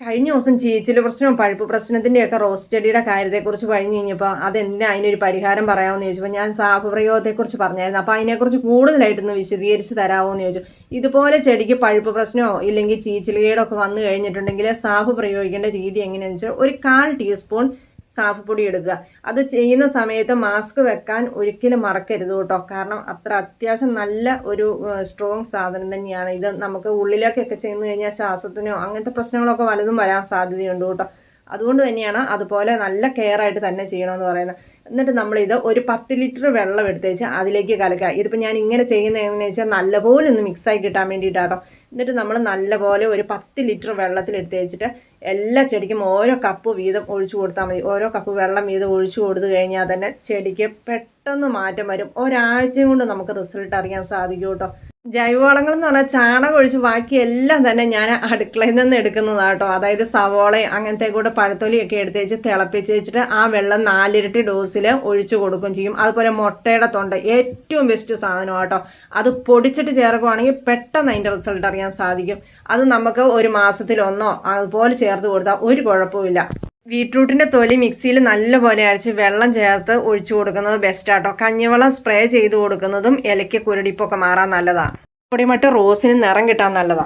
കഴിഞ്ഞ ദിവസം ചീച്ചിൽ പ്രശ്നവും പഴുപ്പ് പ്രശ്നത്തിൻ്റെയൊക്കെ റോസ് ചെടിയുടെ കാര്യത്തെക്കുറിച്ച് കഴിഞ്ഞ് കഴിഞ്ഞപ്പോൾ അതെന്തിനാ അതിനൊരു പരിഹാരം പറയാമെന്ന് ചോദിച്ചപ്പോൾ ഞാൻ സാഫ് പ്രയോഗത്തെക്കുറിച്ച് പറഞ്ഞായിരുന്നു. അപ്പോൾ അതിനെക്കുറിച്ച് കൂടുതലായിട്ടൊന്ന് വിശദീകരിച്ച് തരാമോ എന്ന് ചോദിച്ചു. ഇതുപോലെ ചെടിക്ക് പഴുപ്പ് പ്രശ്നമോ ഇല്ലെങ്കിൽ ചീച്ചിലുകേടൊക്കെ വന്നു കഴിഞ്ഞിട്ടുണ്ടെങ്കിൽ സാഫ് പ്രയോഗിക്കേണ്ട രീതി എങ്ങനെയാണെന്ന് വെച്ചാൽ ഒരു 1/4 ടീസ്പൂൺ സാഫ് പൊടി എടുക്കുക. അത് ചെയ്യുന്ന സമയത്ത് മാസ്ക് വെക്കാൻ ഒരിക്കലും മറക്കരുത് കേട്ടോ. കാരണം അത്ര അത്യാവശ്യം നല്ല ഒരു സ്ട്രോങ് സാധനം തന്നെയാണ് ഇത്. നമുക്ക് ഉള്ളിലേക്കൊക്കെ ചെന്ന് കഴിഞ്ഞാൽ ശ്വാസത്തിനോ അങ്ങനത്തെ പ്രശ്നങ്ങളൊക്കെ വലതും വരാൻ സാധ്യതയുണ്ട് കേട്ടോ. അതുകൊണ്ട് തന്നെയാണ് അതുപോലെ നല്ല കെയർ ആയിട്ട് തന്നെ ചെയ്യണമെന്ന് പറയുന്നത്. എന്നിട്ട് നമ്മളിത് ഒരു 10 ലിറ്റർ വെള്ളം എടുത്ത് വെച്ചാൽ അതിലേക്ക് കലക്കുക. ഇതിപ്പോൾ ഞാൻ ഇങ്ങനെ ചെയ്യുന്നത് എങ്ങനെയാണെന്ന് വെച്ചാൽ നല്ലപോലെ ഒന്ന് മിക്സായി കിട്ടാൻ വേണ്ടിയിട്ടാട്ടോ. എന്നിട്ട് നമ്മൾ നല്ലപോലെ ഒരു 10 ലിറ്റർ വെള്ളത്തിലെടുത്ത് വെച്ചിട്ട് എല്ലാ ചെടിക്കും ഓരോ കപ്പ് വീതം ഒഴിച്ചു കൊടുത്താൽ മതി. ഓരോ കപ്പ് വെള്ളം വീതം ഒഴിച്ചു കൊടുത്തു കഴിഞ്ഞാൽ തന്നെ ചെടിക്ക് പെട്ടെന്ന് മാറ്റം വരും. ഒരാഴ്ചയും കൊണ്ട് നമുക്ക് റിസൾട്ട് അറിയാൻ സാധിക്കും കേട്ടോ. ജൈവവളങ്ങൾ എന്ന് പറഞ്ഞാൽ ചാണകം ഒഴിച്ച് ബാക്കി എല്ലാം തന്നെ ഞാൻ അടുക്കളയിൽ നിന്ന് എടുക്കുന്നതാണ് കേട്ടോ. അതായത് സവോളയും അങ്ങനത്തെ കൂടെ പഴത്തൊലിയൊക്കെ എടുത്ത് വെച്ച് തിളപ്പിച്ച് വെച്ചിട്ട് ആ വെള്ളം 4 ഇരട്ടി ഡോസിൽ ഒഴിച്ചു കൊടുക്കുകയും ചെയ്യും. അതുപോലെ മുട്ടയുടെ തൊണ്ട ഏറ്റവും ബെസ്റ്റ് സാധനമാണ് കേട്ടോ. അത് പൊടിച്ചിട്ട് ചേർക്കുകയാണെങ്കിൽ പെട്ടെന്ന് അതിൻ്റെ റിസൾട്ട് അറിയാൻ സാധിക്കും. അത് നമുക്ക് ഒരു മാസത്തിലൊന്നോ അതുപോലെ ചേർത്ത് കൊടുത്താൽ ഒരു കുഴപ്പമില്ല. ബീട്രൂട്ടിൻ്റെ തൊലി മിക്സിയിൽ നല്ലപോലെ അരച്ച് വെള്ളം ചേർത്ത് ഒഴിച്ചു കൊടുക്കുന്നത് ബെസ്റ്റാട്ടോ. കഞ്ഞിവെള്ളം സ്പ്രേ ചെയ്ത് കൊടുക്കുന്നതും ഇലയ്ക്ക് കുരുടിപ്പൊക്കെ മാറാൻ നല്ലതാണ്. പൊടിമട്ട് റോസിന് നിറം കിട്ടാൻ നല്ലതാണ്.